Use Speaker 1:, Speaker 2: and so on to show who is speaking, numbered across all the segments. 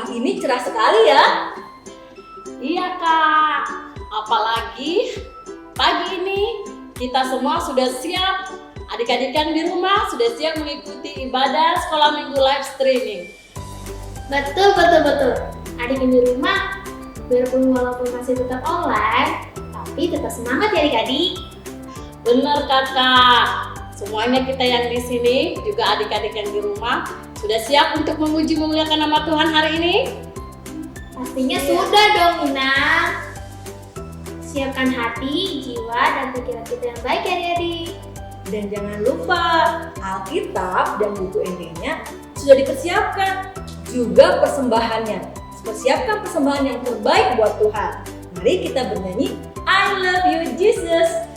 Speaker 1: pagi ini cerah sekali ya.
Speaker 2: Iya Kak, apalagi pagi ini kita semua sudah siap, adik-adik kan di rumah sudah siap mengikuti ibadah sekolah minggu live streaming.
Speaker 3: Betul. Adik yang di rumah, biarpun walaupun masih tetap online, tapi tetap semangat ya adik-adik.
Speaker 2: Benar Kakak, semuanya kita yang di sini, juga adik-adik yang di rumah, sudah siap untuk memuji memuliakan nama Tuhan hari ini?
Speaker 3: Pastinya sudah dong Nina. Siapkan hati, jiwa, dan pikiran kita yang baik ya adik-adik.
Speaker 1: Dan jangan lupa Alkitab dan buku ND-nya sudah dipersiapkan. Juga persembahannya. Persiapkan persembahan yang terbaik buat Tuhan. Mari kita bernyanyi I love you Jesus.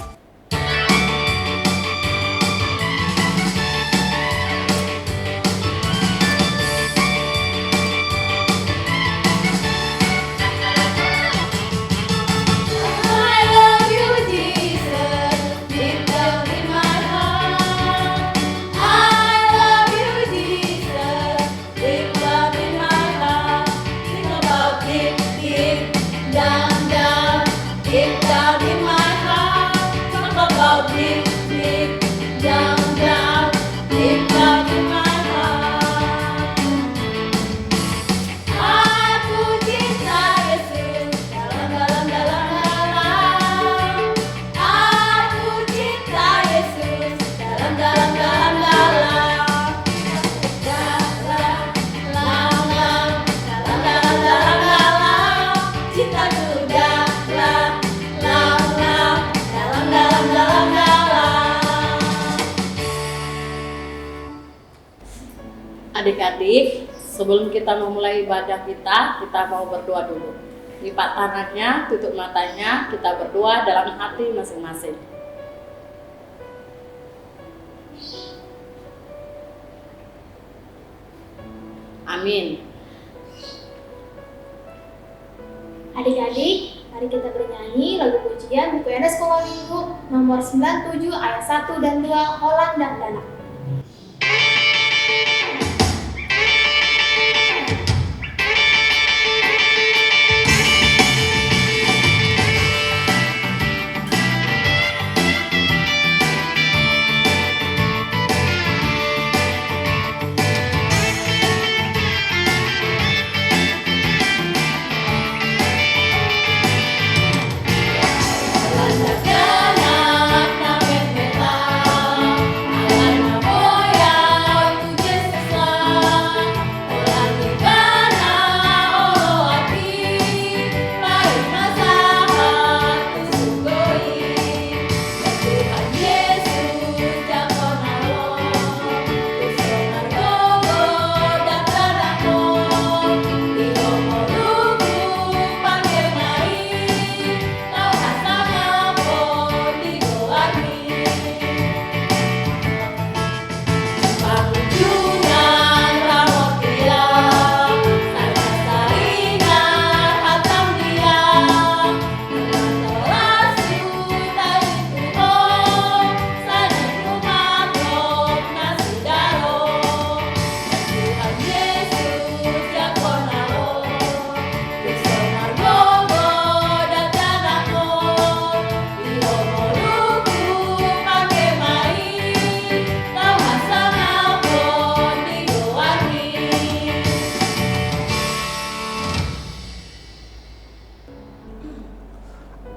Speaker 2: Adik-adik, sebelum kita memulai ibadah kita mau berdoa dulu. Lipat tangannya, tutup matanya, kita berdoa dalam hati masing-masing. Amin.
Speaker 3: Adik-adik, mari kita bernyanyi lagu pujian buku ND Sekolah Minggu nomor 97 ayat 1 dan 2 Holland dan Danak.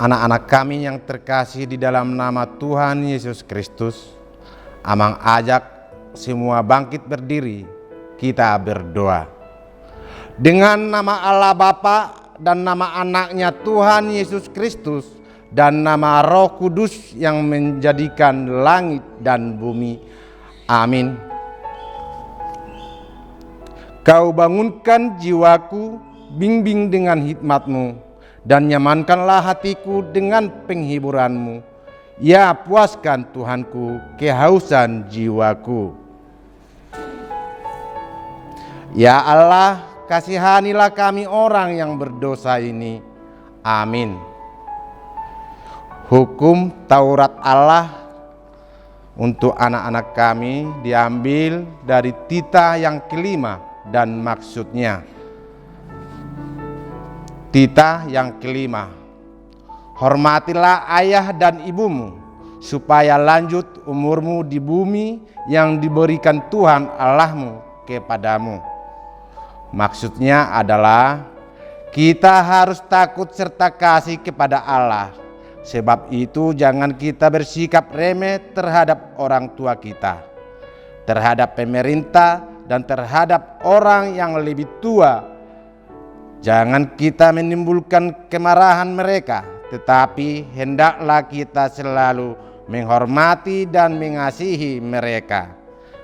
Speaker 4: Anak-anak kami yang terkasih di dalam nama Tuhan Yesus Kristus, Amang ajak semua bangkit berdiri, kita berdoa. Dengan nama Allah Bapa dan nama anaknya Tuhan Yesus Kristus dan nama Roh Kudus yang menjadikan langit dan bumi. Amin. Kau bangunkan jiwaku, bimbing dengan hikmat-Mu, dan nyamankanlah hatiku dengan penghiburan-Mu. Ya, puaskan Tuhanku kehausan jiwaku. Ya Allah, kasihanilah kami orang yang berdosa ini. Amin. Hukum Taurat Allah untuk anak-anak kami diambil dari Tita yang kelima dan maksudnya, Titah yang kelima, hormatilah ayah dan ibumu, supaya lanjut umurmu di bumi yang diberikan Tuhan Allahmu kepadamu. Maksudnya adalah kita harus takut serta kasih kepada Allah. Sebab itu jangan kita bersikap remeh terhadap orang tua kita, terhadap pemerintah, dan terhadap orang yang lebih tua. Jangan kita menimbulkan kemarahan mereka, tetapi hendaklah kita selalu menghormati dan mengasihi mereka,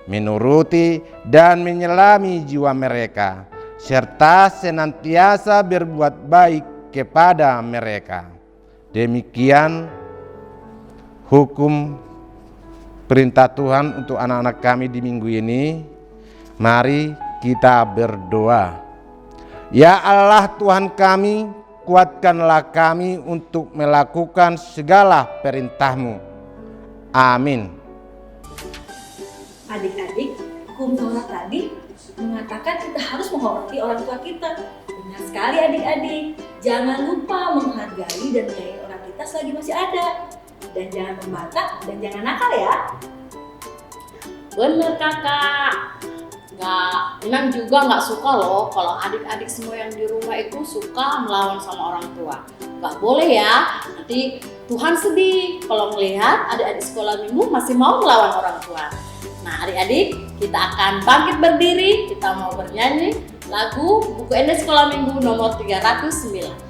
Speaker 4: menuruti dan menyelami jiwa mereka, serta senantiasa berbuat baik kepada mereka. Demikian hukum perintah Tuhan untuk anak-anak kami di minggu ini. Mari kita berdoa. Ya Allah Tuhan kami, kuatkanlah kami untuk melakukan segala perintah-Mu. Amin.
Speaker 1: Adik-adik, hukum Taurat tadi mengatakan kita harus menghormati orang tua kita. Benar sekali adik-adik. Jangan lupa menghargai dan menyayangi orang kita selagi masih ada. Dan jangan membantah dan jangan nakal ya.
Speaker 2: Bener kakak. Inang juga nggak suka loh kalau adik-adik semua yang di rumah itu suka melawan sama orang tua. Nggak boleh ya, nanti Tuhan sedih kalau melihat adik-adik sekolah minggu masih mau melawan orang tua. Nah adik-adik, kita akan bangkit berdiri, kita mau bernyanyi lagu buku ND Sekolah Minggu nomor 309.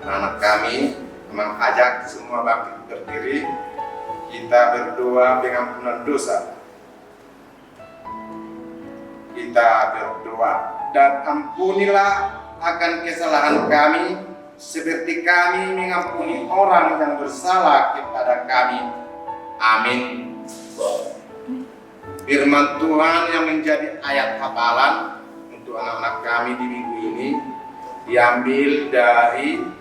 Speaker 4: Anak kami mengajak semua bangkit berdiri. Kita berdoa pengampunan dosa. Kita berdoa, dan ampunilah akan kesalahan kami, seperti kami mengampuni orang yang bersalah kepada kami. Amin. Firman Tuhan yang menjadi ayat hafalan untuk anak-anak kami di minggu ini diambil dari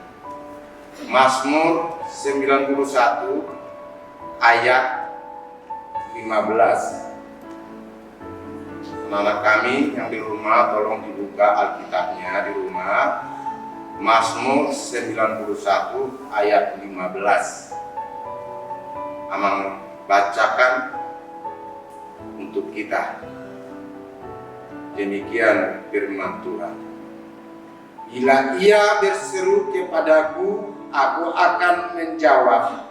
Speaker 4: Mazmur 91 ayat 15. Anak-anak kami yang di rumah tolong dibuka Alkitabnya di rumah. Mazmur 91 ayat 15. Amang bacakan untuk kita. Demikian firman Tuhan. Bila ia berseru kepadaku, aku akan menjawab.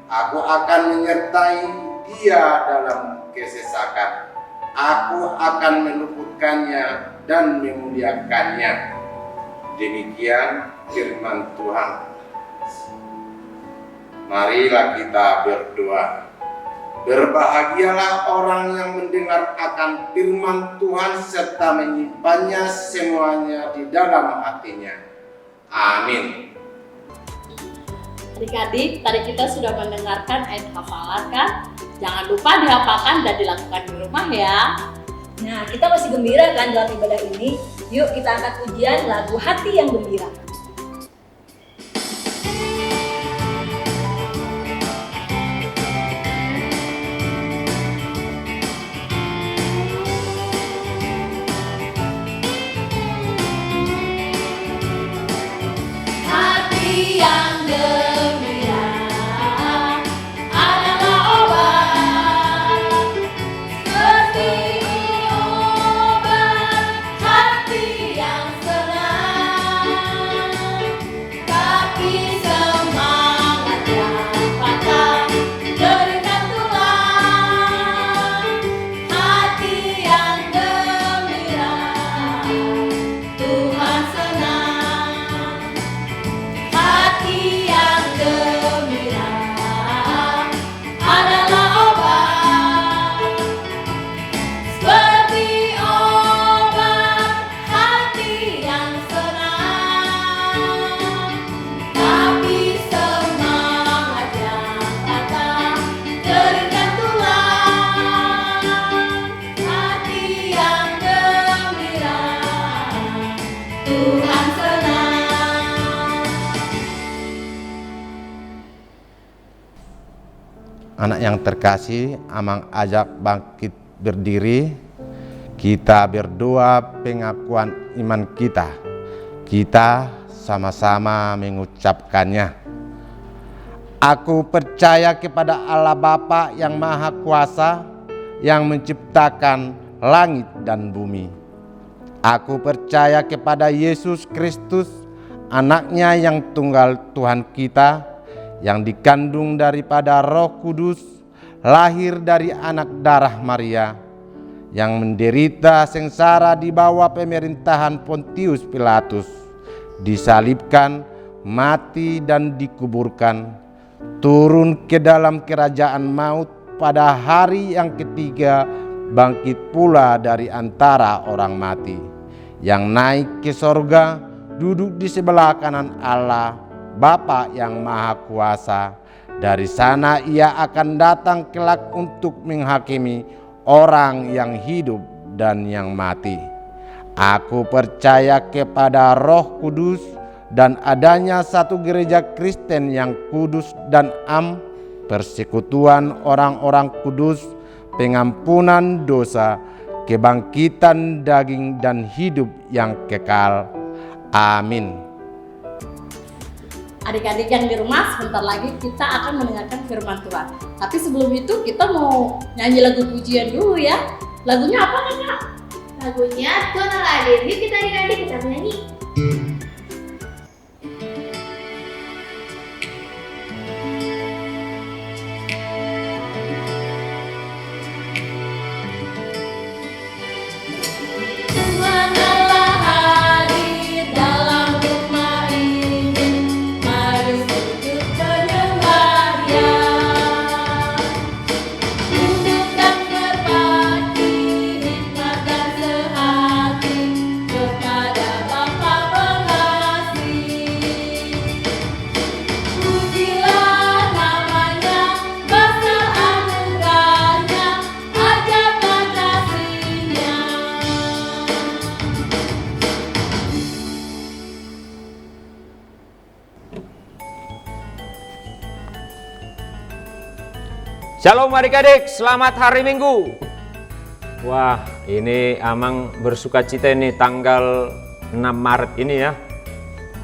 Speaker 4: Aku akan menyertai dia dalam kesesakan. Aku akan meluputkannya dan memuliakannya. Demikian firman Tuhan. Marilah kita berdoa. Berbahagialah orang yang mendengar akan firman Tuhan serta menyimpannya semuanya di dalam hatinya. Amin.
Speaker 2: Adik-adik, tadi kita sudah mendengarkan ayat hafalan kan? Jangan lupa dihafalkan dan dilakukan di rumah ya.
Speaker 1: Nah, kita masih gembira kan dalam ibadah ini? Yuk kita angkat pujian lagu Hati yang Gembira.
Speaker 2: yang gembira adalah obat, seperti obat hati yang senang. Tapi semangat yang patah berikan tulang, hati yang gembira Tuhan senang. Hati yang gembira adalah obat, seperti obat hati yang senang. Tapi semangat yang patah berikan tulang, hati yang gembira Tuhan senang.
Speaker 4: Anak yang terkasih, Amang ajak bangkit berdiri. Kita berdoa pengakuan iman kita. Kita sama-sama mengucapkannya. Aku percaya kepada Allah Bapa yang Maha Kuasa, yang menciptakan langit dan bumi. Aku percaya kepada Yesus Kristus, anaknya yang tunggal Tuhan kita, yang dikandung daripada Roh Kudus, lahir dari anak darah Maria, yang menderita sengsara di bawah pemerintahan Pontius Pilatus, disalibkan, mati dan dikuburkan, turun ke dalam kerajaan maut, pada hari yang ketiga bangkit pula dari antara orang mati, yang naik ke sorga, duduk di sebelah kanan Allah Bapa yang Maha Kuasa. Dari sana ia akan datang kelak untuk menghakimi orang yang hidup dan yang mati. Aku percaya kepada Roh Kudus dan adanya satu gereja Kristen yang kudus dan am, persekutuan orang-orang kudus, pengampunan dosa, kebangkitan daging dan hidup yang kekal. Amin.
Speaker 2: Adik-adik yang di rumah, sebentar lagi kita akan mendengarkan firman Tuhan. Tapi sebelum itu kita mau nyanyi lagu pujian dulu ya. Lagunya apa Kak?
Speaker 3: Lagunya Tuhan Allah hadir. Yuk kita adik-adik kita menyanyi.
Speaker 2: Tuhan Allah hadir dalam rumah ini, mari sujud penyembah Dia. Duduk dan berbakti, hikmat dan sehati kepada Bapa pengasih. Pujilah namanya, besar anugerahnya, ajaiblah kasih-Nya.
Speaker 5: Shalom adik-adik, selamat hari Minggu. Wah, ini Amang bersuka cita ini tanggal 6 Maret ini ya,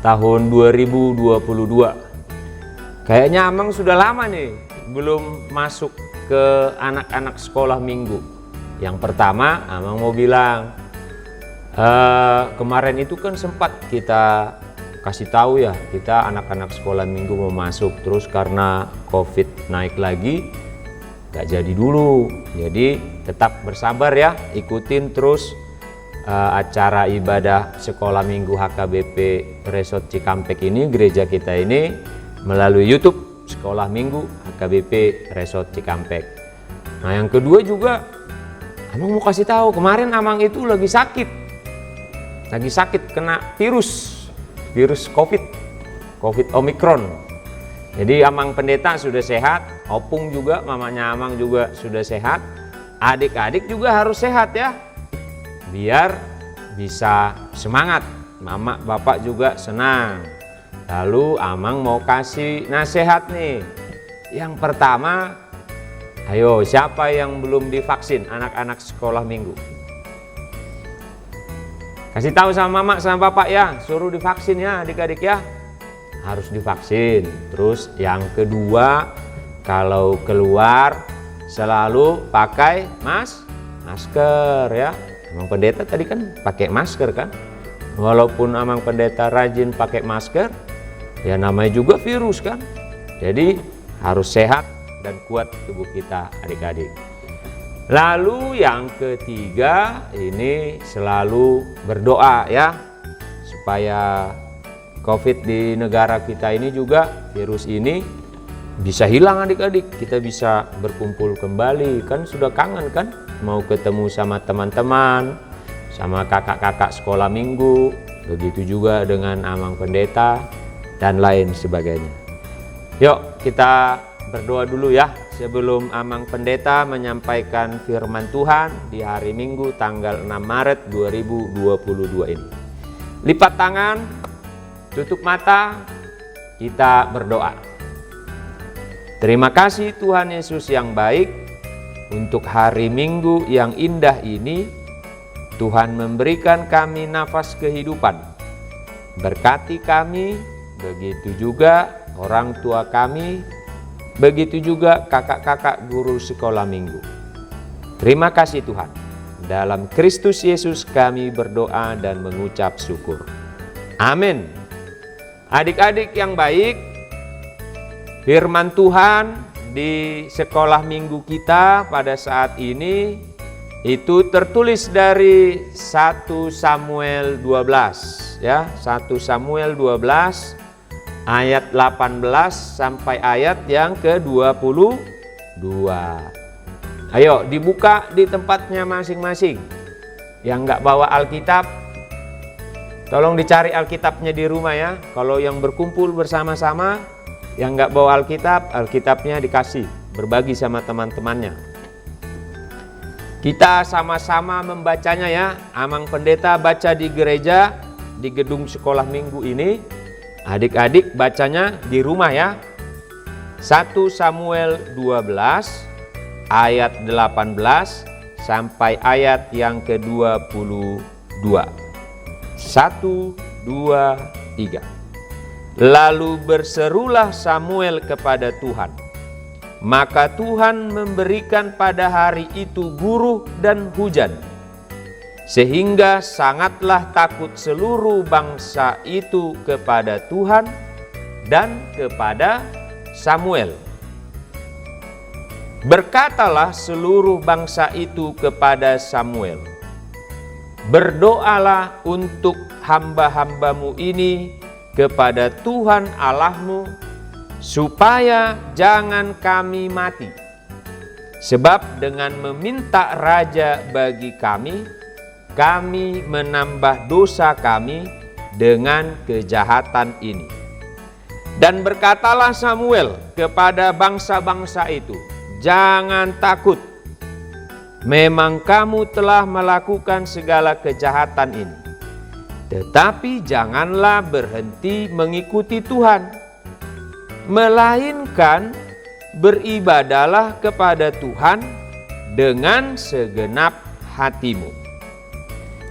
Speaker 5: tahun 2022. Kayaknya Amang sudah lama nih belum masuk ke anak-anak sekolah minggu. Yang pertama, Amang mau bilang, kemarin itu kan sempat kita kasih tahu ya, kita anak-anak sekolah minggu mau masuk, terus karena COVID naik lagi, gak jadi dulu. Jadi tetap bersabar ya, ikutin terus acara ibadah sekolah minggu HKBP Resort Cikampek ini, gereja kita ini, melalui YouTube sekolah minggu HKBP Resort Cikampek. Nah yang kedua juga Amang mau kasih tahu, kemarin Amang itu lagi sakit kena virus COVID Omicron. Jadi Amang pendeta sudah sehat, Opung juga, mamanya Amang juga sudah sehat, adik-adik juga harus sehat ya, biar bisa semangat, mama bapak juga senang. Lalu Amang mau kasih nasihat nih. Yang pertama, ayo siapa yang belum divaksin anak-anak sekolah minggu? Kasih tahu sama mama sama bapak ya, suruh divaksin ya adik-adik ya. harus divaksin. Terus yang kedua, kalau keluar selalu pakai masker ya. Amang pendeta tadi kan pakai masker kan. Walaupun amang pendeta rajin pakai masker, ya namanya juga virus kan. Jadi harus sehat dan kuat tubuh kita adik-adik. Lalu yang ketiga, ini selalu berdoa ya, supaya COVID di negara kita ini juga, virus ini bisa hilang adik-adik. Kita bisa berkumpul kembali, kan sudah kangen kan, mau ketemu sama teman-teman, sama kakak-kakak sekolah minggu, begitu juga dengan amang pendeta dan lain sebagainya. Yuk kita berdoa dulu ya, sebelum amang pendeta menyampaikan firman Tuhan di hari Minggu tanggal 6 Maret 2022 ini. Lipat tangan, tutup mata, kita berdoa. Terima kasih Tuhan Yesus yang baik, untuk hari Minggu yang indah ini. Tuhan memberikan kami nafas kehidupan. Berkati kami, begitu juga orang tua kami, begitu juga kakak-kakak guru sekolah minggu. Terima kasih Tuhan. Dalam Kristus Yesus kami berdoa dan mengucap syukur. Amin. Adik-adik yang baik, firman Tuhan di sekolah minggu kita pada saat ini itu tertulis dari 1 Samuel 12 ya, 1 Samuel 12 ayat 18 sampai ayat yang ke-22. Ayo dibuka di tempatnya masing-masing. Yang nggak bawa Alkitab, tolong dicari Alkitabnya di rumah ya. Kalau yang berkumpul bersama-sama, yang nggak bawa Alkitab, Alkitabnya dikasih, berbagi sama teman-temannya. Kita sama-sama membacanya ya. Amang pendeta baca di gereja, di gedung sekolah minggu ini. Adik-adik bacanya di rumah ya. 1 Samuel 12 ayat 18 sampai ayat yang ke-22. 1, 2, 3. Lalu berserulah Samuel kepada Tuhan. Maka Tuhan memberikan pada hari itu guruh dan hujan, sehingga sangatlah takut seluruh bangsa itu kepada Tuhan dan kepada Samuel. Berkatalah seluruh bangsa itu kepada Samuel, berdoalah untuk hamba-hambamu ini kepada Tuhan Allahmu, supaya jangan kami mati. Sebab dengan meminta raja bagi kami, kami menambah dosa kami dengan kejahatan ini. Dan berkatalah Samuel kepada bangsa-bangsa itu, jangan takut. Memang kamu telah melakukan segala kejahatan ini. Tetapi janganlah berhenti mengikuti Tuhan, melainkan beribadahlah kepada Tuhan dengan segenap hatimu.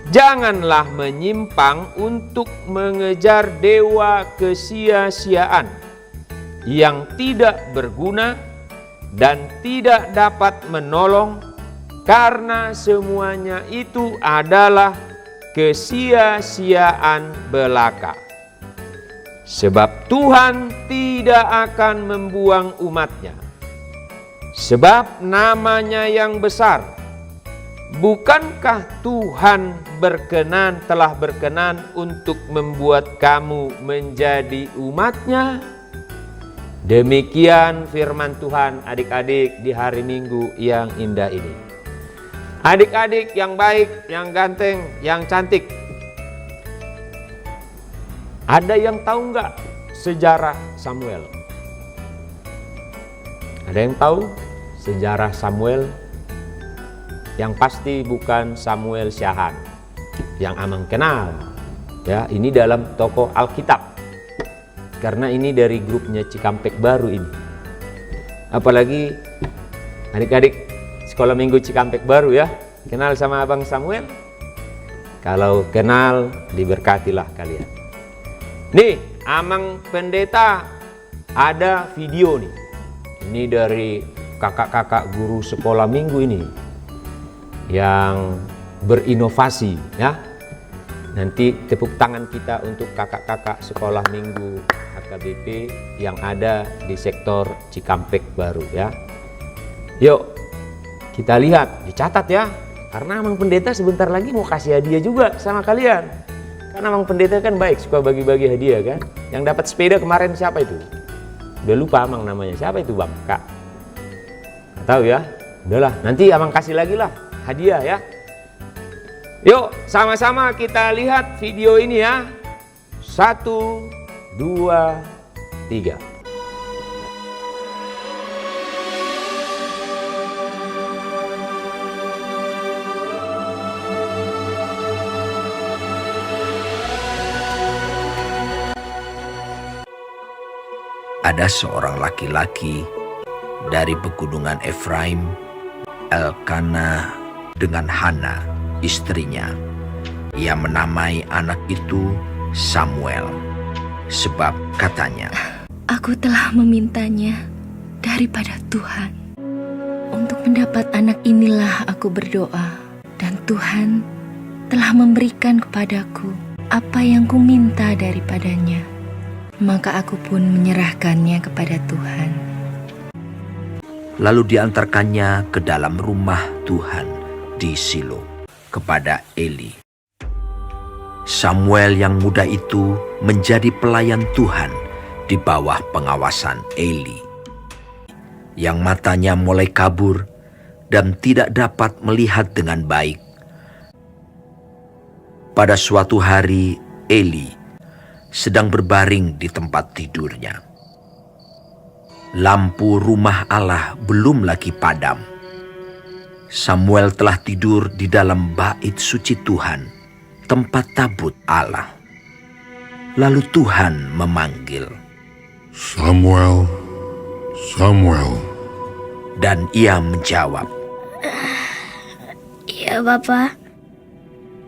Speaker 5: Janganlah menyimpang untuk mengejar dewa kesia-siaan yang tidak berguna dan tidak dapat menolong, karena semuanya itu adalah kesia-siaan belaka. Sebab Tuhan tidak akan membuang umatnya, sebab namanya yang besar. Bukankah Tuhan telah berkenan untuk membuat kamu menjadi umatnya? Demikian firman Tuhan adik-adik di hari Minggu yang indah ini. Adik-adik yang baik, yang ganteng, yang cantik. Ada yang tahu nggak sejarah Samuel? Ada yang tahu sejarah Samuel? Yang pasti bukan Samuel Syahan yang amang kenal. Ya, ini dalam toko Alkitab. Karena ini dari grupnya Cikampek Baru ini. Apalagi adik-adik sekolah minggu Cikampek Baru ya. Kenal sama Abang Samuel? Kalau kenal, diberkatilah kalian. Nih, Amang Pendeta ada video nih. Ini dari kakak-kakak guru sekolah minggu ini yang berinovasi ya. Nanti tepuk tangan kita untuk kakak-kakak sekolah minggu HKBP yang ada di sektor Cikampek Baru ya. Yuk kita lihat, dicatat ya. Karena Amang Pendeta sebentar lagi mau kasih hadiah juga sama kalian. Karena Amang Pendeta kan baik, suka bagi-bagi hadiah kan. Yang dapat sepeda kemarin siapa itu? Udah lupa Amang namanya. Siapa itu Bang? Kak? Nggak tahu ya. Udahlah, nanti Amang kasih lagi lah hadiah ya. Yuk sama-sama kita lihat video ini ya. 1, 2, 3.
Speaker 6: Ada seorang laki-laki dari pegunungan Efraim, Elkana dengan Hana, istrinya. Ia menamai anak itu Samuel, sebab katanya,
Speaker 7: Aku telah memintanya daripada Tuhan. Untuk mendapat anak inilah aku berdoa, dan Tuhan telah memberikan kepadaku apa yang kuminta daripadanya. Maka aku pun menyerahkannya kepada Tuhan.
Speaker 6: Lalu diantarkannya ke dalam rumah Tuhan di Silo kepada Eli. Samuel yang muda itu menjadi pelayan Tuhan di bawah pengawasan Eli, yang matanya mulai kabur dan tidak dapat melihat dengan baik. Pada suatu hari Eli sedang berbaring di tempat tidurnya. Lampu rumah Allah belum lagi padam. Samuel telah tidur di dalam bait suci Tuhan, tempat tabut Allah. Lalu Tuhan memanggil,
Speaker 8: Samuel, Samuel.
Speaker 6: dan ia menjawab,
Speaker 3: Iya, Bapa.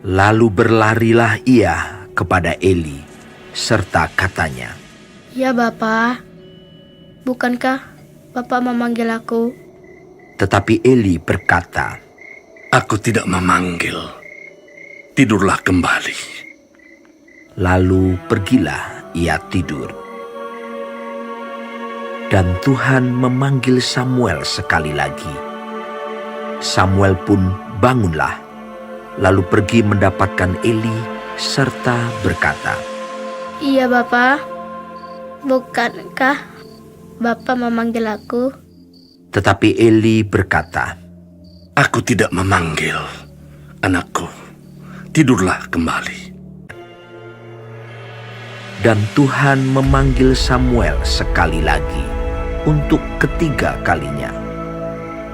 Speaker 6: lalu berlarilah ia kepada Eli, serta katanya,
Speaker 3: Ya, Bapa. Bukankah Bapa memanggil aku?
Speaker 6: tetapi Eli berkata,
Speaker 8: Aku tidak memanggil. Tidurlah kembali.
Speaker 6: lalu pergilah ia tidur. Dan Tuhan memanggil Samuel sekali lagi. Samuel pun bangunlah, lalu pergi mendapatkan Eli serta berkata,
Speaker 3: Iya, Bapa. Bukankah Bapa memanggil aku?
Speaker 6: tetapi Eli berkata,
Speaker 8: Aku tidak memanggil. Anakku, tidurlah kembali.
Speaker 6: dan Tuhan memanggil Samuel sekali lagi untuk ketiga kalinya.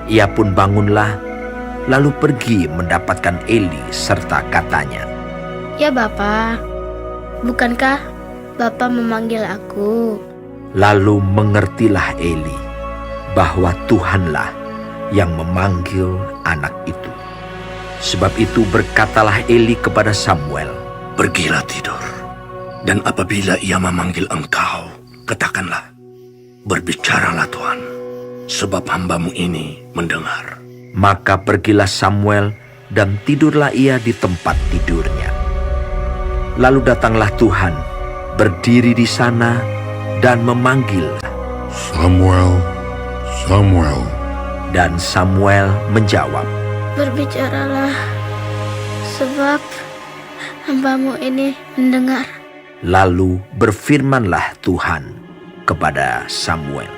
Speaker 6: Ia pun bangunlah, lalu pergi mendapatkan Eli serta katanya,
Speaker 3: Ya, Bapa. Bukankah Bapa memanggil aku?
Speaker 6: lalu mengertilah Eli bahwa Tuhanlah yang memanggil anak itu. Sebab itu berkatalah Eli kepada Samuel,
Speaker 8: Pergilah tidur. Dan apabila ia memanggil engkau, katakanlah, Berbicaralah Tuhan, sebab hambamu ini mendengar.
Speaker 6: maka pergilah Samuel dan tidurlah ia di tempat tidurnya. Lalu datanglah Tuhan, berdiri di sana dan memanggil,
Speaker 8: Samuel, Samuel.
Speaker 6: dan Samuel menjawab,
Speaker 3: Berbicaralah, sebab hambamu ini mendengar.
Speaker 6: Lalu berfirmanlah Tuhan kepada Samuel.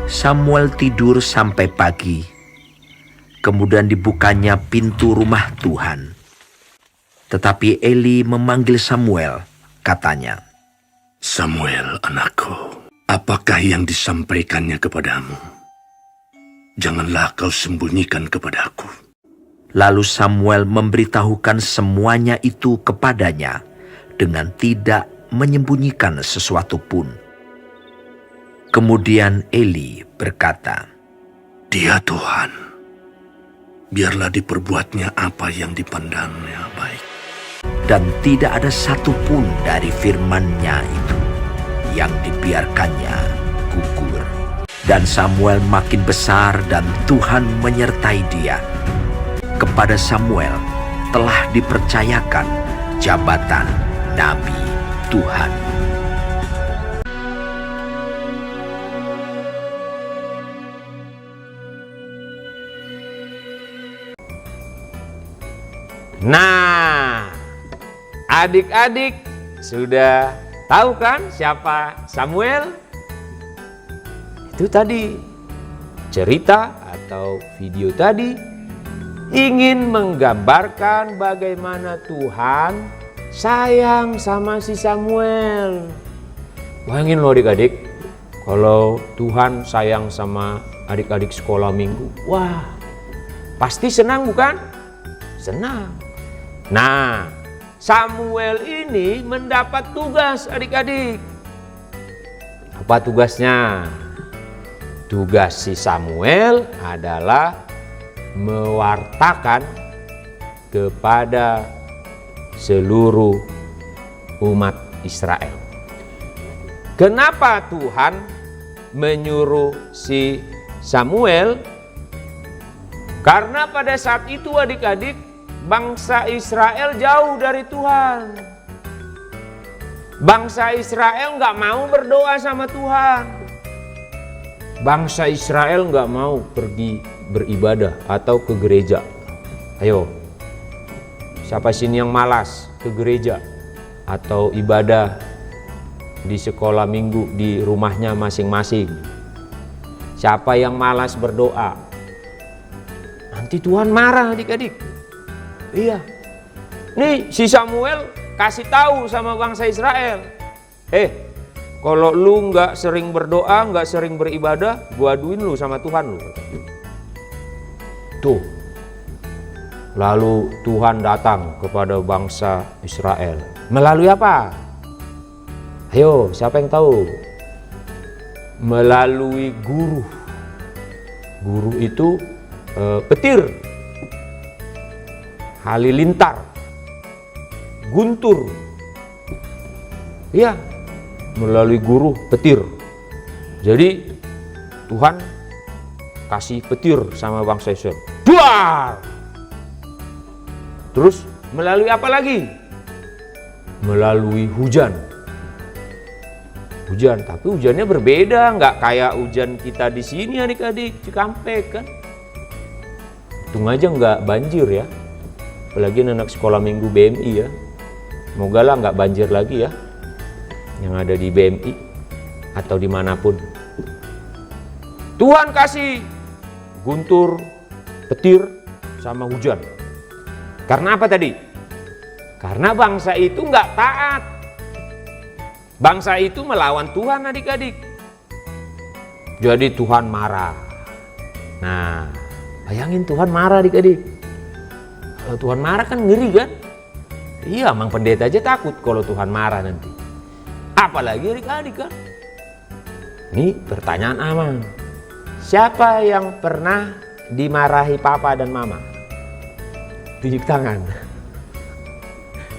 Speaker 6: Samuel tidur sampai pagi. Kemudian dibukanya pintu rumah Tuhan. Tetapi Eli memanggil Samuel, katanya,
Speaker 8: Samuel, anakku, apakah yang disampaikannya kepadamu? Janganlah kau sembunyikan kepadaku.
Speaker 6: Lalu Samuel memberitahukan semuanya itu kepadanya dengan tidak menyembunyikan sesuatu pun. Kemudian Eli berkata,
Speaker 8: Dia Tuhan, biarlah diperbuatnya apa yang dipandangnya baik.
Speaker 6: dan tidak ada satupun dari firman-Nya itu yang dibiarkannya gugur. Dan Samuel makin besar dan Tuhan menyertai dia. Kepada Samuel telah dipercayakan jabatan Nabi Tuhan.
Speaker 5: Nah, adik-adik sudah tahu kan siapa Samuel? Itu tadi cerita atau video tadi ingin menggambarkan bagaimana Tuhan sayang sama si Samuel. Bayangin loh adik-adik, kalau Tuhan sayang sama adik-adik sekolah minggu, wah pasti senang bukan? Senang. Nah, Samuel ini mendapat tugas adik-adik. Apa tugasnya? Tugas si Samuel adalah mewartakan kepada seluruh umat Israel. Kenapa Tuhan menyuruh si Samuel? Karena pada saat itu adik-adik, bangsa Israel jauh dari Tuhan. Bangsa Israel nggak mau berdoa sama Tuhan. Bangsa Israel nggak mau pergi beribadah atau ke gereja. Ayo, siapa sini yang malas ke gereja atau ibadah di sekolah minggu di rumahnya masing-masing? Siapa yang malas berdoa? Nanti Tuhan marah adik-adik. Iya. Nih si Samuel kasih tahu sama bangsa Israel. Kalau lu nggak sering berdoa, nggak sering beribadah, gua aduin lu sama Tuhan lu. Tuh. Lalu Tuhan datang kepada bangsa Israel. Melalui apa? Ayo, siapa yang tahu? Melalui guru. Guru itu petir, halilintar, guntur. Iya, melalui guru petir. Jadi Tuhan kasih petir sama bangsa Israel. Duar! Terus melalui apa lagi? Melalui hujan. Hujan, tapi hujannya berbeda, nggak kayak hujan kita di sini adik-adik, Cikampek kan. Untung aja nggak banjir ya. Apalagi anak sekolah minggu BMI ya. Semoga lah nggak banjir lagi ya. Yang ada di BMI atau dimanapun. Tuhan kasih guntur, petir, sama hujan. Karena apa tadi? Karena bangsa itu nggak taat. Bangsa itu melawan Tuhan adik-adik. Jadi Tuhan marah. Nah, bayangin Tuhan marah adik-adik. Kalau Tuhan marah kan ngeri kan? Iya, Mang Pendeta aja takut kalau Tuhan marah nanti. Apalagi adik-adik kan? Ini pertanyaan Amang. Siapa yang pernah dimarahi papa dan mama? Tunjuk tangan.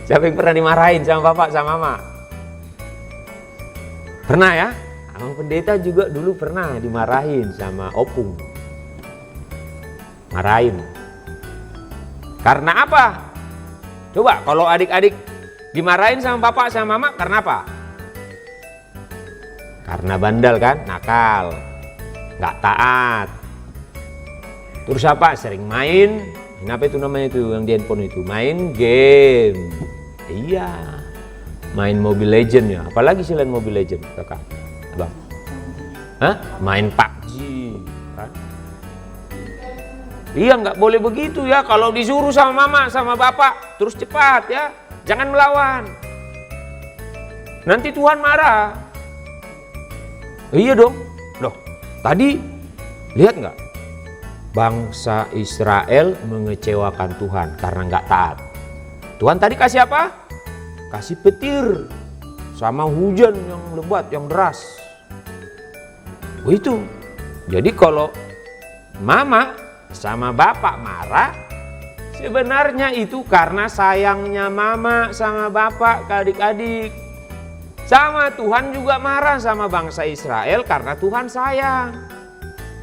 Speaker 5: Siapa yang pernah dimarahin sama papa sama mama? Pernah ya? Amang Pendeta juga dulu pernah dimarahin sama opung. Marahin. Karena apa? Coba kalau adik-adik dimarahin sama papa sama mama karena apa? Karena bandel kan? Nakal. Nggak taat. Terus apa? Sering main. Apa itu namanya itu yang di handphone itu? Main game. Iya. Main Mobile Legend ya. Apalagi selain Mobile Legend, kakak? Abang? Hah? Main PUBG. Kan? Iya, nggak boleh begitu ya. Kalau disuruh sama mama, sama bapak, terus cepat ya. Jangan melawan. Nanti Tuhan marah. Iya dong. Loh, tadi lihat nggak? Bangsa Israel mengecewakan Tuhan karena nggak taat. Tuhan tadi kasih apa? Kasih petir sama hujan yang lebat, yang deras. Itu. Jadi kalau mama sama bapak marah, Sebenarnya itu karena sayangnya mama sama bapak ke adik-adik. Sama Tuhan juga marah sama bangsa Israel karena Tuhan sayang.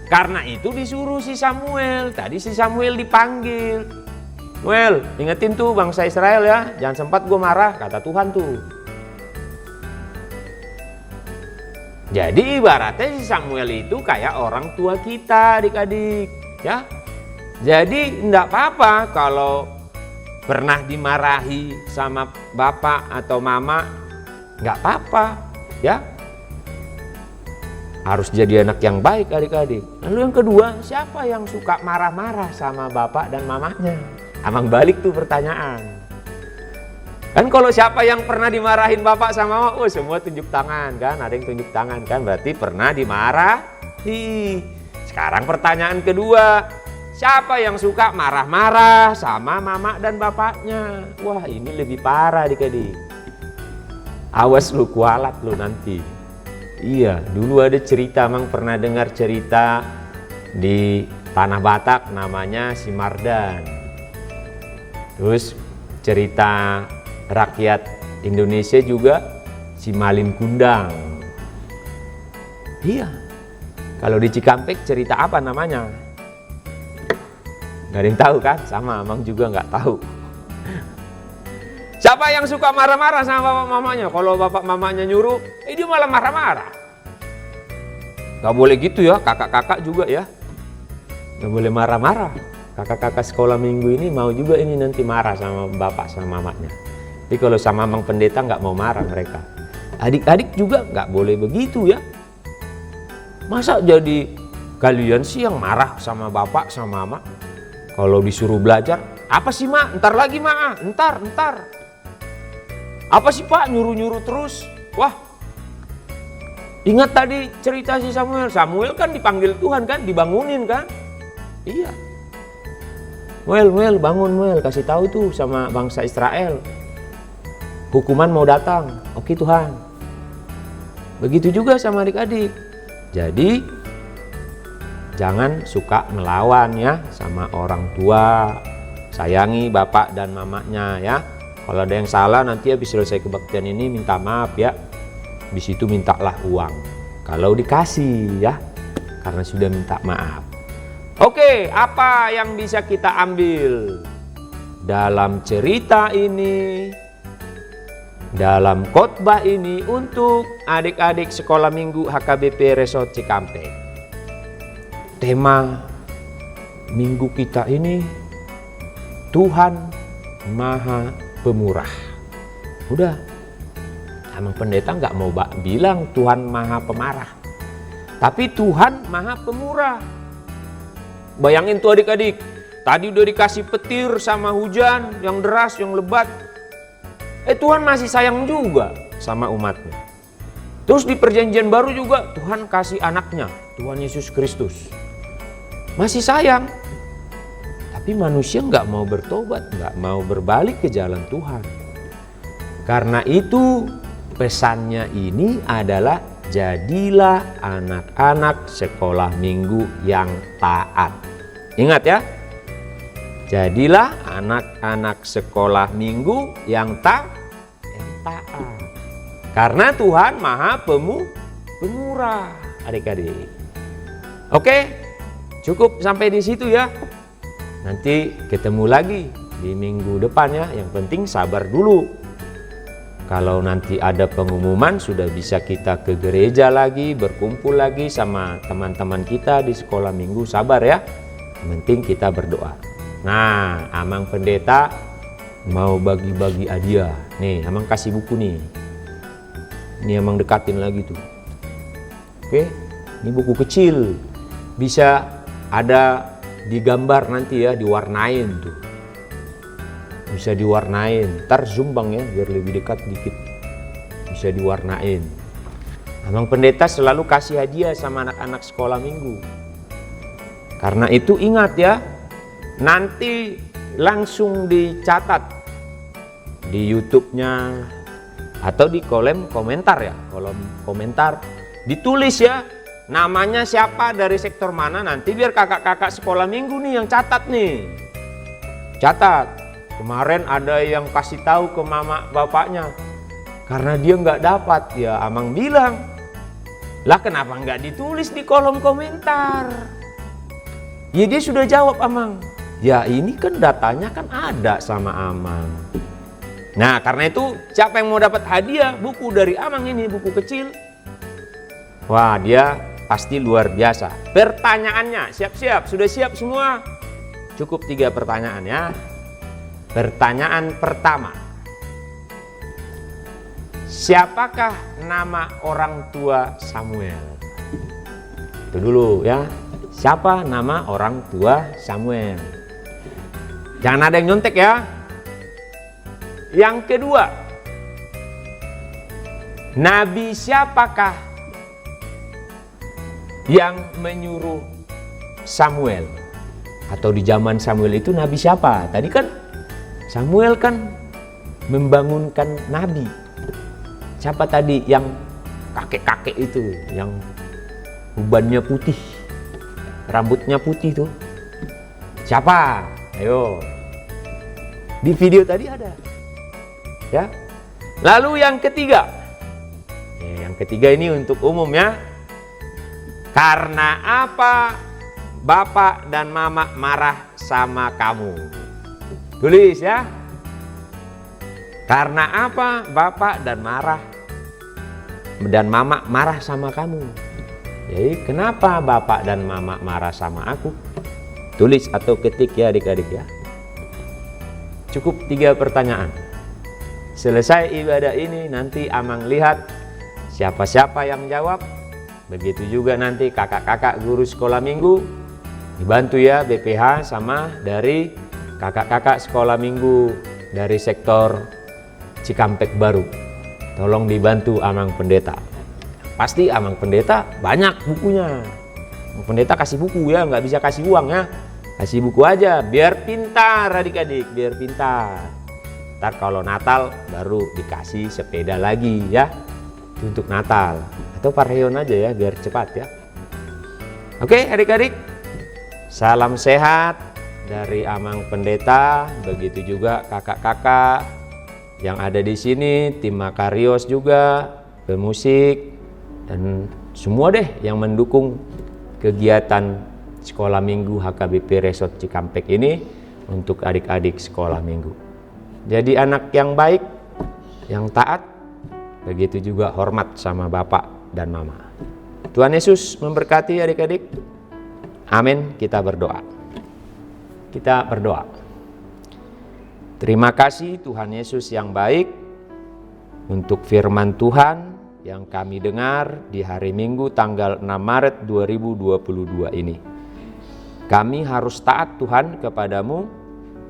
Speaker 5: Karena itu disuruh si Samuel. Tadi si Samuel dipanggil. Samuel, ingetin tuh bangsa Israel ya. Jangan sempat gue marah, kata Tuhan tuh. Jadi ibaratnya si Samuel itu kayak orang tua kita adik-adik. Ya. Jadi enggak apa-apa kalau pernah dimarahi sama bapak atau mama, enggak apa-apa, ya. Harus jadi anak yang baik adik-adik. Lalu yang kedua, siapa yang suka marah-marah sama bapak dan mamanya? Amang balik tuh pertanyaan. Kan kalau siapa yang pernah dimarahin bapak sama mama, semua tunjuk tangan kan, ada yang tunjuk tangan kan, berarti pernah dimarahi. Sekarang pertanyaan kedua, siapa yang suka marah-marah sama mama dan bapaknya? Wah, ini lebih parah adik-adik. Awas lu, kualat lu nanti. Iya, dulu ada cerita, Mang pernah dengar cerita di Tanah Batak namanya si Mardan. Terus cerita rakyat Indonesia juga si Malin Kundang. Iya, kalau di Cikampek cerita apa namanya? Gak ada yang tahu kan? Sama, Mang juga nggak tahu. Siapa yang suka marah-marah sama bapak mamanya? Kalau bapak mamanya nyuruh, dia malah marah-marah. Gak boleh gitu ya, kakak-kakak juga ya. Gak boleh marah-marah. Kakak-kakak sekolah minggu ini mau juga ini nanti marah sama bapak sama mamanya. Tapi kalau sama Mang Pendeta nggak mau marah mereka. Adik-adik juga nggak boleh begitu ya. Masa jadi kalian sih yang marah sama bapak sama mama? Kalau disuruh belajar, apa sih mak? Ntar lagi mak, ntar. Apa sih pak nyuruh-nyuruh terus? Wah, ingat tadi cerita si Samuel. Samuel kan dipanggil Tuhan kan, dibangunin kan? Iya. Muel, bangun Muel, kasih tahu tuh sama bangsa Israel. Hukuman mau datang. Oke Tuhan. Begitu juga sama adik-adik. Jadi jangan suka melawan ya sama orang tua. Sayangi bapak dan mamanya ya. Kalau ada yang salah nanti habis selesai kebaktian ini minta maaf ya. Habis itu mintalah uang. Kalau dikasih ya, karena sudah minta maaf. Oke, apa yang bisa kita ambil dalam cerita ini, dalam khotbah ini untuk adik-adik sekolah minggu HKBP Resort Cikampek? Tema minggu kita ini, Tuhan Maha Pemurah. Udah, Amang Pendeta nggak mau bilang Tuhan Maha Pemarah, tapi Tuhan Maha Pemurah. Bayangin tuh adik-adik, tadi udah dikasih petir sama hujan yang deras, yang lebat. Tuhan masih sayang juga sama umatnya. Terus di perjanjian baru juga Tuhan kasih anaknya, Tuhan Yesus Kristus. Masih sayang. Tapi manusia nggak mau bertobat, nggak mau berbalik ke jalan Tuhan. Karena itu pesannya ini adalah jadilah anak-anak sekolah minggu yang taat. Ingat ya, jadilah anak-anak sekolah minggu yang taat. Karena Tuhan Maha Pemurah, adik-adik. Oke, cukup sampai di situ ya. Nanti ketemu lagi di minggu depan ya. Yang penting sabar dulu. Kalau nanti ada pengumuman sudah bisa kita ke gereja lagi, berkumpul lagi sama teman-teman kita di sekolah minggu. Sabar ya. Yang penting kita berdoa. Nah, Amang Pendeta mau bagi-bagi hadiah. Nih, Amang kasih buku nih. Ini Amang dekatin lagi tuh. Oke, ini buku kecil. Bisa ada digambar nanti ya, diwarnain tuh. Bisa diwarnain. Ntar zoom bang ya, biar lebih dekat dikit. Bisa diwarnain. Amang Pendeta selalu kasih hadiah sama anak-anak sekolah minggu. Karena itu ingat ya, nanti langsung dicatat di YouTube-nya atau di kolom komentar ya. Kolom komentar ditulis ya, namanya siapa dari sektor mana, nanti biar kakak-kakak sekolah minggu nih yang catat nih. Catat, kemarin ada yang kasih tahu ke mama bapaknya, karena dia nggak dapat, ya Amang bilang, lah kenapa nggak ditulis di kolom komentar? Ya dia sudah jawab Amang, ya ini kan datanya kan ada sama Amang. Nah karena itu siapa yang mau dapat hadiah buku dari Amang ini, buku kecil, wah dia pasti luar biasa. Pertanyaannya siap-siap, sudah siap semua? Cukup 3 pertanyaan ya. Pertanyaan pertama, siapakah nama orang tua Samuel? Itu dulu ya. Siapa nama orang tua Samuel? Jangan ada yang nyontek ya. Yang kedua, nabi siapakah yang menyuruh Samuel? Atau di zaman Samuel itu nabi siapa? Tadi kan Samuel kan membangunkan nabi. Siapa tadi yang kakek-kakek itu, yang ubannya putih, rambutnya putih tuh? Siapa? Ayo. Di video tadi ada. Ya. Lalu yang ketiga. Yang ketiga ini untuk umum ya. Karena apa Bapak dan Mama marah sama kamu? Tulis ya. Karena apa Bapak dan Mama marah sama kamu? Jadi kenapa Bapak dan Mama marah sama aku? Tulis atau ketik ya adik-adik ya. Cukup 3 pertanyaan. Selesai ibadah ini nanti Amang lihat siapa-siapa yang jawab. Begitu juga nanti kakak-kakak guru sekolah minggu. Dibantu ya BPH sama dari kakak-kakak sekolah minggu dari sektor Cikampek Baru. Tolong dibantu Amang Pendeta. Pasti Amang Pendeta banyak bukunya. Amang Pendeta kasih buku ya, nggak bisa kasih uang ya. Kasih buku aja, biar pintar adik-adik, biar pintar. Ntar kalau Natal baru dikasih sepeda lagi ya. Untuk Natal. Atau Parheon aja ya, biar cepat ya. Oke adik-adik. Salam sehat dari Amang Pendeta, begitu juga kakak-kakak yang ada di sini, tim Makarios juga, pemusik, dan semua deh yang mendukung kegiatan sekolah minggu HKBP Resort Cikampek ini untuk adik-adik sekolah minggu. Jadi anak yang baik, yang taat, begitu juga hormat sama Bapak dan Mama. Tuhan Yesus memberkati adik-adik. Amin. Kita berdoa. Kita berdoa. Terima kasih Tuhan Yesus yang baik untuk firman Tuhan yang kami dengar di hari Minggu tanggal 6 Maret 2022 ini. Kami harus taat Tuhan kepadamu.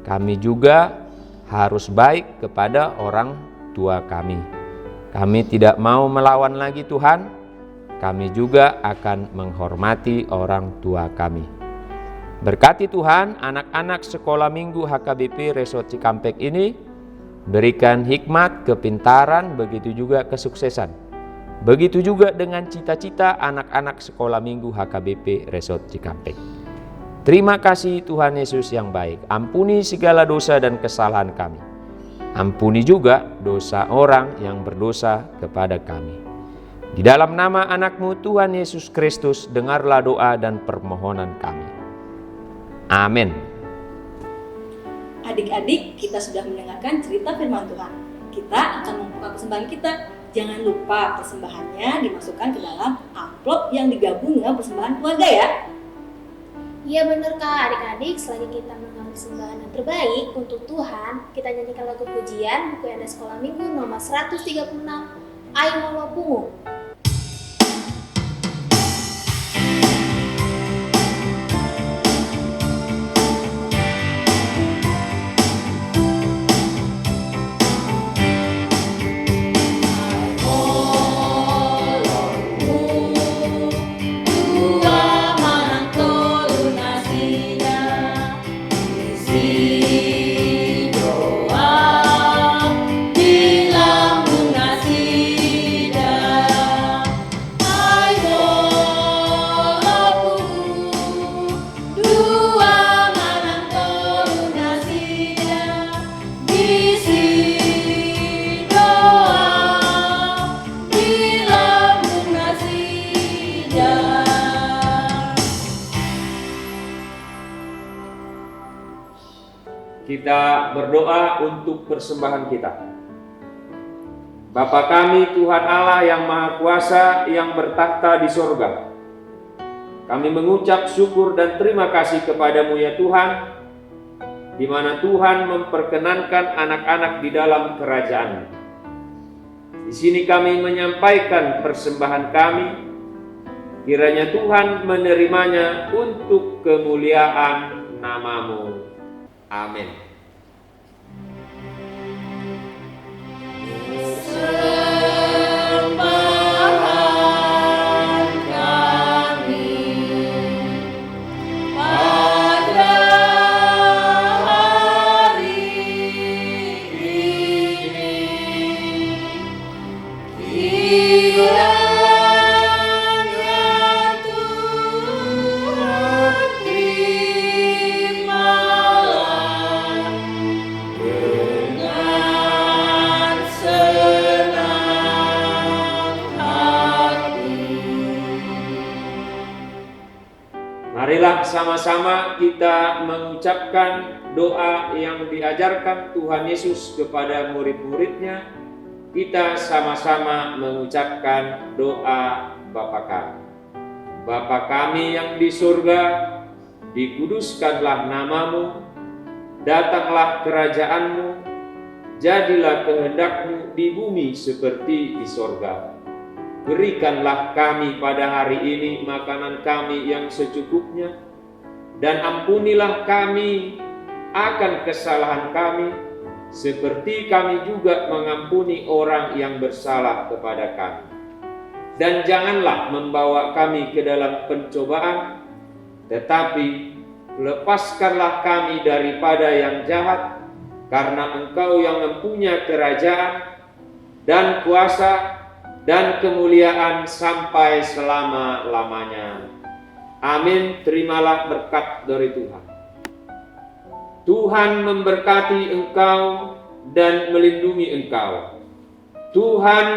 Speaker 5: Kami juga harus baik kepada orang tua kami. Kami tidak mau melawan lagi Tuhan. Kami juga akan menghormati orang tua kami. Berkati Tuhan anak-anak sekolah minggu HKBP Resort Cikampek ini. Berikan hikmat, kepintaran, begitu juga kesuksesan. Begitu juga dengan cita-cita anak-anak sekolah minggu HKBP Resort Cikampek. Terima kasih Tuhan Yesus yang baik. Ampuni segala dosa dan kesalahan kami. Ampuni juga dosa orang yang berdosa kepada kami. Di dalam nama anak-Mu Tuhan Yesus Kristus, dengarlah doa dan permohonan kami. Amin.
Speaker 1: Adik-adik, kita sudah mendengarkan cerita firman Tuhan. Kita akan membuka persembahan kita. Jangan lupa persembahannya dimasukkan ke dalam amplop yang digabung dengan persembahan keluarga ya.
Speaker 3: Iya bener Kak, adik-adik, selagi kita mengambil persembahan yang terbaik untuk Tuhan, kita nyanyikan lagu pujian buku Anda Sekolah Minggu nomor 136, Ai Mama Pungu.
Speaker 2: Di lambung nasi
Speaker 5: Kita berdoa untuk persembahan kita. Bapa kami, Tuhan Allah yang Maha Kuasa, yang bertakhta di sorga, kami mengucap syukur dan terima kasih kepadamu ya Tuhan, di mana Tuhan memperkenankan anak-anak di dalam kerajaan. Di sini kami menyampaikan persembahan kami, kiranya Tuhan menerimanya untuk kemuliaan nama-Mu. Amin. Marilah sama-sama kita mengucapkan doa yang diajarkan Tuhan Yesus kepada murid-muridnya. Kita sama-sama mengucapkan doa Bapa kami. Bapa kami yang di surga, dikuduskanlah nama-Mu, datanglah kerajaan-Mu, jadilah kehendak-Mu di bumi seperti di surga. Berikanlah kami pada hari ini makanan kami yang secukupnya, dan ampunilah kami akan kesalahan kami, seperti kami juga mengampuni orang yang bersalah kepada kami. Dan janganlah membawa kami ke dalam pencobaan, tetapi lepaskanlah kami daripada yang jahat, karena Engkau yang mempunyai kerajaan dan kuasa dan kemuliaan sampai selama-lamanya. Amin. Terimalah berkat dari Tuhan. Tuhan memberkati engkau dan melindungi engkau. Tuhan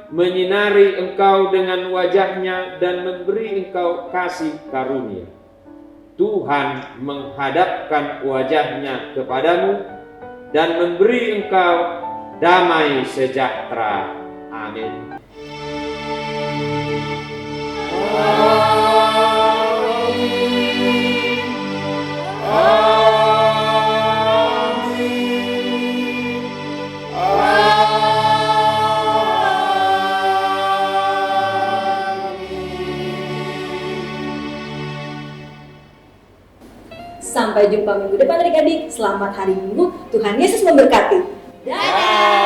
Speaker 5: menyinari engkau dengan wajah-Nya dan memberi engkau kasih karunia. Tuhan menghadapkan wajah-Nya kepadamu dan memberi engkau damai sejahtera. Amin.
Speaker 1: Sampai jumpa minggu depan adik-adik. Selamat hari Minggu. Tuhan Yesus memberkati. Dadah!